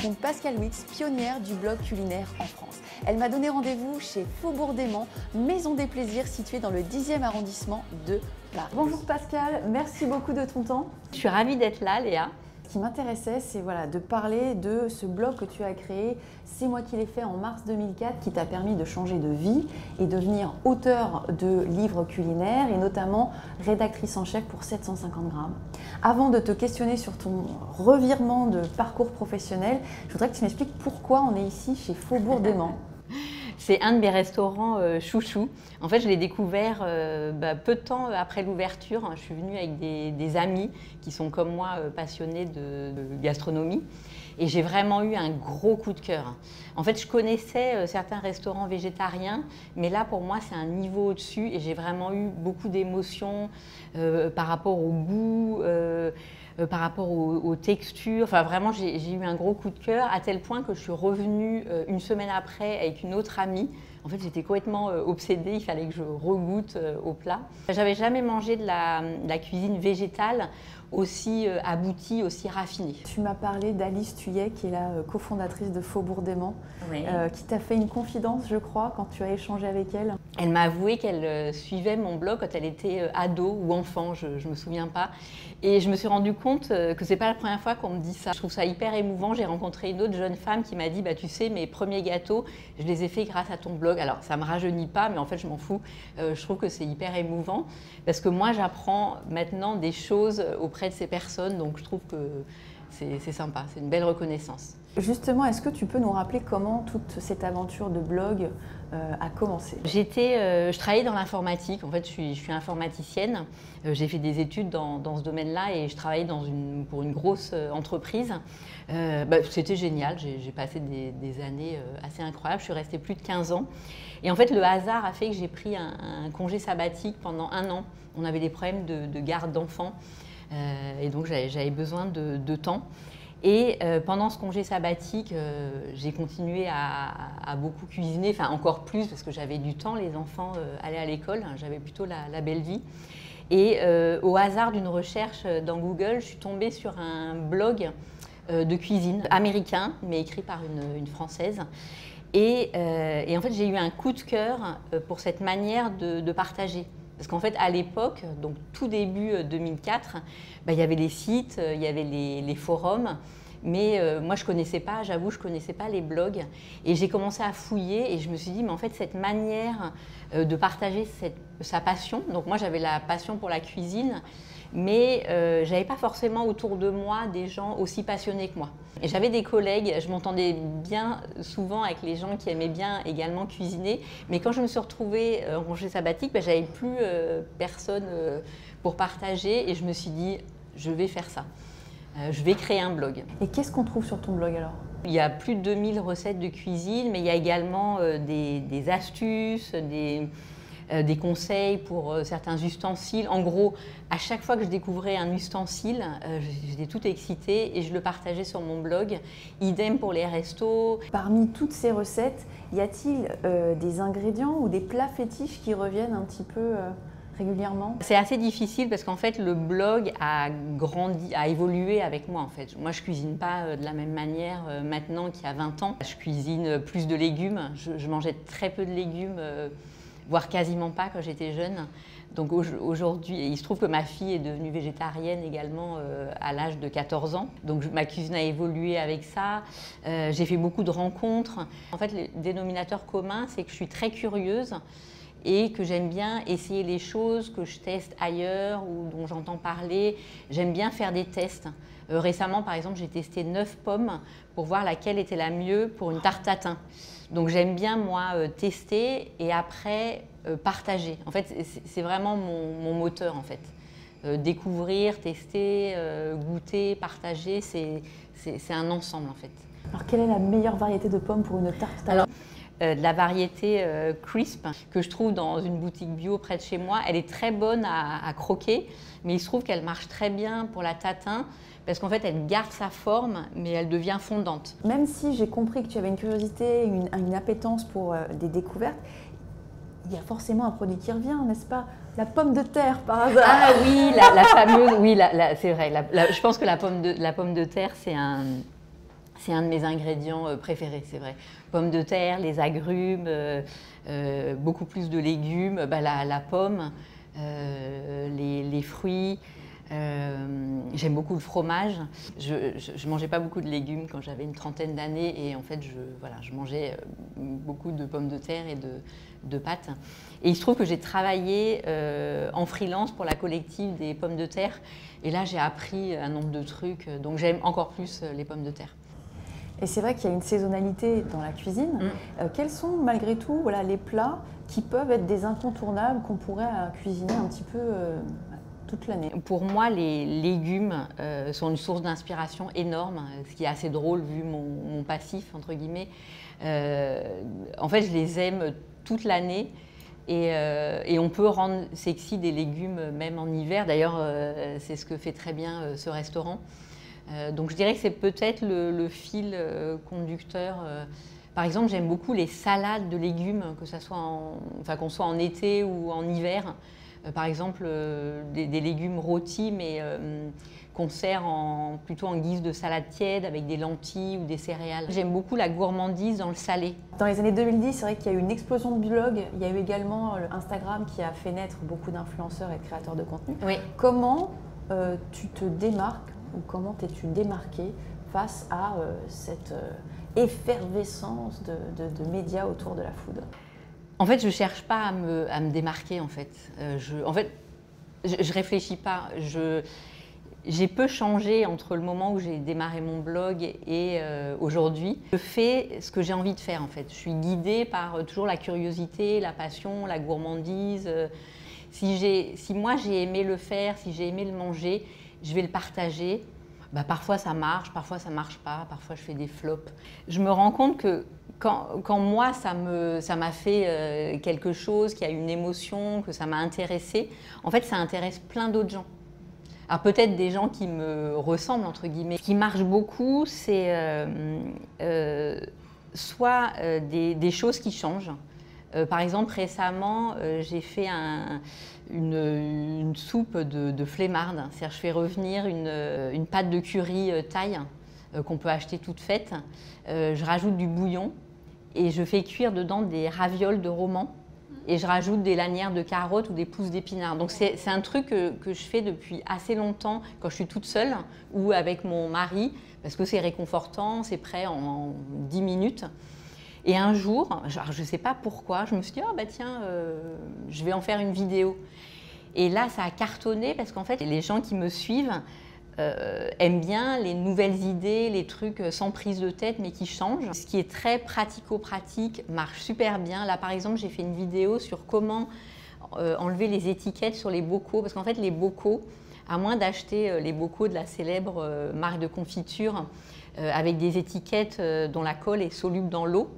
rencontre Pascale Witz, pionnière du blog culinaire en France. Elle m'a donné rendez-vous chez Faubourg d'Aimant, maison des plaisirs située dans le 10e arrondissement de Paris. Bonjour Pascale, merci beaucoup de ton temps. Je suis ravie d'être là, Léa. Ce qui m'intéressait, c'est de parler de ce blog que tu as créé, C'est moi qui l'ai fait en mars 2004, qui t'a permis de changer de vie et devenir auteur de livres culinaires et notamment rédactrice en chef pour 750 grammes. Avant de te questionner sur ton revirement de parcours professionnel, je voudrais que tu m'expliques pourquoi on est ici chez Faubourg d'Aimant. C'est un de mes restaurants chouchous. En fait, je l'ai découvert peu de temps après l'ouverture. Je suis venue avec des amis qui sont comme moi passionnés de gastronomie. Et j'ai vraiment eu un gros coup de cœur. En fait, je connaissais certains restaurants végétariens, mais là, pour moi, c'est un niveau au-dessus. Et j'ai vraiment eu beaucoup d'émotions par rapport au goût, par rapport aux textures. Enfin, vraiment, j'ai eu un gros coup de cœur, à tel point que je suis revenue une semaine après avec une autre amie. En fait, j'étais complètement obsédée, il fallait que je regoute au plat. J'avais jamais mangé de la cuisine végétale aussi aboutie, aussi raffinée. Tu m'as parlé d'Alice Thuillet, qui est la cofondatrice de Faubourg d'Aimant, oui. Qui t'a fait une confidence, je crois, quand tu as échangé avec elle. Elle m'a avoué qu'elle suivait mon blog quand elle était ado ou enfant, je ne me souviens pas. Et je me suis rendu compte que c'est pas la première fois qu'on me dit ça. Je trouve ça hyper émouvant. J'ai rencontré une autre jeune femme qui m'a dit tu sais, mes premiers gâteaux, je les ai faits grâce à ton blog. Alors ça me rajeunit pas, mais en fait je m'en fous. Je trouve que c'est hyper émouvant parce que moi j'apprends maintenant des choses auprès de ces personnes, donc je trouve que c'est sympa, c'est une belle reconnaissance. Justement, est-ce que tu peux nous rappeler comment toute cette aventure de blog a commencé? Je travaillais dans l'informatique, en fait je suis informaticienne, j'ai fait des études dans ce domaine-là et je travaillais pour une grosse entreprise. C'était génial, j'ai passé des années assez incroyables, je suis restée plus de 15 ans. Et en fait le hasard a fait que j'ai pris un congé sabbatique pendant 1 an. On avait des problèmes de garde d'enfants et donc j'avais besoin de temps. Et pendant ce congé sabbatique, j'ai continué à beaucoup cuisiner, enfin encore plus parce que j'avais du temps, les enfants allaient à l'école, j'avais plutôt la belle vie. Et au hasard d'une recherche dans Google, je suis tombée sur un blog de cuisine américain, mais écrit par une Française. Et en fait, j'ai eu un coup de cœur pour cette manière de partager. Parce qu'en fait, à l'époque, donc tout début 2004, il y avait les sites, il y avait les forums, mais moi je connaissais pas, j'avoue, je connaissais pas les blogs. Et j'ai commencé à fouiller et je me suis dit, mais en fait, cette manière de partager sa passion, donc moi j'avais la passion pour la cuisine, mais je n'avais pas forcément autour de moi des gens aussi passionnés que moi. Et j'avais des collègues, je m'entendais bien souvent avec les gens qui aimaient bien également cuisiner, mais quand je me suis retrouvée en congé sabbatique, j'avais plus personne pour partager et je me suis dit, je vais faire ça. Je vais créer un blog. Et qu'est-ce qu'on trouve sur ton blog alors? Il y a plus de 2000 recettes de cuisine, mais il y a également des astuces, des conseils pour certains ustensiles. En gros, à chaque fois que je découvrais un ustensile, j'étais toute excitée et je le partageais sur mon blog. Idem pour les restos. Parmi toutes ces recettes, y a-t-il des ingrédients ou des plats fétiches qui reviennent un petit peu régulièrement? C'est assez difficile parce qu'en fait le blog a grandi, a évolué avec moi en fait. Moi je cuisine pas de la même manière maintenant qu'il y a 20 ans. Je cuisine plus de légumes, je mangeais très peu de légumes, voire quasiment pas quand j'étais jeune. Donc aujourd'hui, il se trouve que ma fille est devenue végétarienne également à l'âge de 14 ans. Donc ma cuisine a évolué avec ça. J'ai fait beaucoup de rencontres. En fait, le dénominateur commun, c'est que je suis très curieuse et que j'aime bien essayer les choses que je teste ailleurs ou dont j'entends parler. J'aime bien faire des tests. Récemment, par exemple, j'ai testé 9 pommes pour voir laquelle était la mieux pour une tarte tatin. Donc j'aime bien, moi, tester et après partager. En fait, c'est vraiment mon moteur, en fait. Découvrir, tester, goûter, partager, c'est un ensemble, en fait. Alors, quelle est la meilleure variété de pommes pour une tarte tatin? De la variété Crisp que je trouve dans une boutique bio près de chez moi. Elle est très bonne à croquer, mais il se trouve qu'elle marche très bien pour la tatin parce qu'en fait, elle garde sa forme, mais elle devient fondante. Même si j'ai compris que tu avais une curiosité, une appétence pour des découvertes, il y a forcément un produit qui revient, n'est-ce pas? La pomme de terre, par hasard. Ah oui, la fameuse, oui, c'est vrai. Je pense que la pomme de terre, c'est C'est un de mes ingrédients préférés, c'est vrai. Pommes de terre, les agrumes, beaucoup plus de légumes, la pomme, les fruits. J'aime beaucoup le fromage. Je mangeais pas beaucoup de légumes quand j'avais une trentaine d'années et en fait je mangeais beaucoup de pommes de terre et de pâtes. Et il se trouve que j'ai travaillé en freelance pour la collective des pommes de terre et là j'ai appris un nombre de trucs, donc j'aime encore plus les pommes de terre. Et c'est vrai qu'il y a une saisonnalité dans la cuisine. Quels sont malgré tout les plats qui peuvent être des incontournables qu'on pourrait cuisiner un petit peu toute l'année? Pour moi, les légumes sont une source d'inspiration énorme, ce qui est assez drôle vu mon passif, entre guillemets. En fait, je les aime toute l'année et on peut rendre sexy des légumes même en hiver. D'ailleurs, c'est ce que fait très bien ce restaurant. Donc je dirais que c'est peut-être le fil conducteur. Par exemple, j'aime beaucoup les salades de légumes, que ça soit qu'on soit en été ou en hiver. Par exemple, des légumes rôtis, mais qu'on sert plutôt en guise de salade tiède avec des lentilles ou des céréales. J'aime beaucoup la gourmandise dans le salé. Dans les années 2010, c'est vrai qu'il y a eu une explosion de blogs. Il y a eu également Instagram qui a fait naître beaucoup d'influenceurs et de créateurs de contenu. Oui. Comment tu te démarques ou comment t'es-tu démarqué face à cette effervescence de médias autour de la food? En fait, je ne cherche pas à me démarquer, en fait. Je réfléchis pas. J'ai peu changé entre le moment où j'ai démarré mon blog et aujourd'hui. Je fais ce que j'ai envie de faire, en fait. Je suis guidée par toujours la curiosité, la passion, la gourmandise. Si moi j'ai aimé le faire, si j'ai aimé le manger, je vais le partager. Parfois ça marche pas, parfois je fais des flops. Je me rends compte que quand moi ça m'a fait quelque chose, qu'il y a une émotion, que ça m'a intéressée, en fait ça intéresse plein d'autres gens. Alors peut-être des gens qui me ressemblent entre guillemets. Ce qui marche beaucoup, c'est soit des choses qui changent. Par exemple, récemment, j'ai fait une soupe de flemmarde. C'est-à-dire, je fais revenir une pâte de curry thaï qu'on peut acheter toute faite. Je rajoute du bouillon et je fais cuire dedans des ravioles de roman. Et je rajoute des lanières de carottes ou des pousses d'épinards. Donc c'est un truc que je fais depuis assez longtemps quand je suis toute seule ou avec mon mari, parce que c'est réconfortant, c'est prêt en 10 minutes. Et un jour, je ne sais pas pourquoi, je me suis dit « tiens, je vais en faire une vidéo ». Et là, ça a cartonné parce qu'en fait, les gens qui me suivent aiment bien les nouvelles idées, les trucs sans prise de tête mais qui changent. Ce qui est très pratico-pratique marche super bien. Là, par exemple, j'ai fait une vidéo sur comment enlever les étiquettes sur les bocaux. Parce qu'en fait, les bocaux, à moins d'acheter les bocaux de la célèbre marque de confiture avec des étiquettes dont la colle est soluble dans l'eau,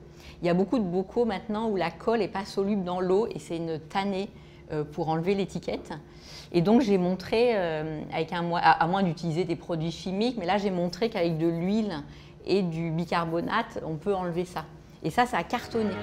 il y a beaucoup de bocaux maintenant où la colle n'est pas soluble dans l'eau et c'est une tannée pour enlever l'étiquette. Et donc j'ai montré, à moins d'utiliser des produits chimiques, mais là j'ai montré qu'avec de l'huile et du bicarbonate, on peut enlever ça. Et ça a cartonné.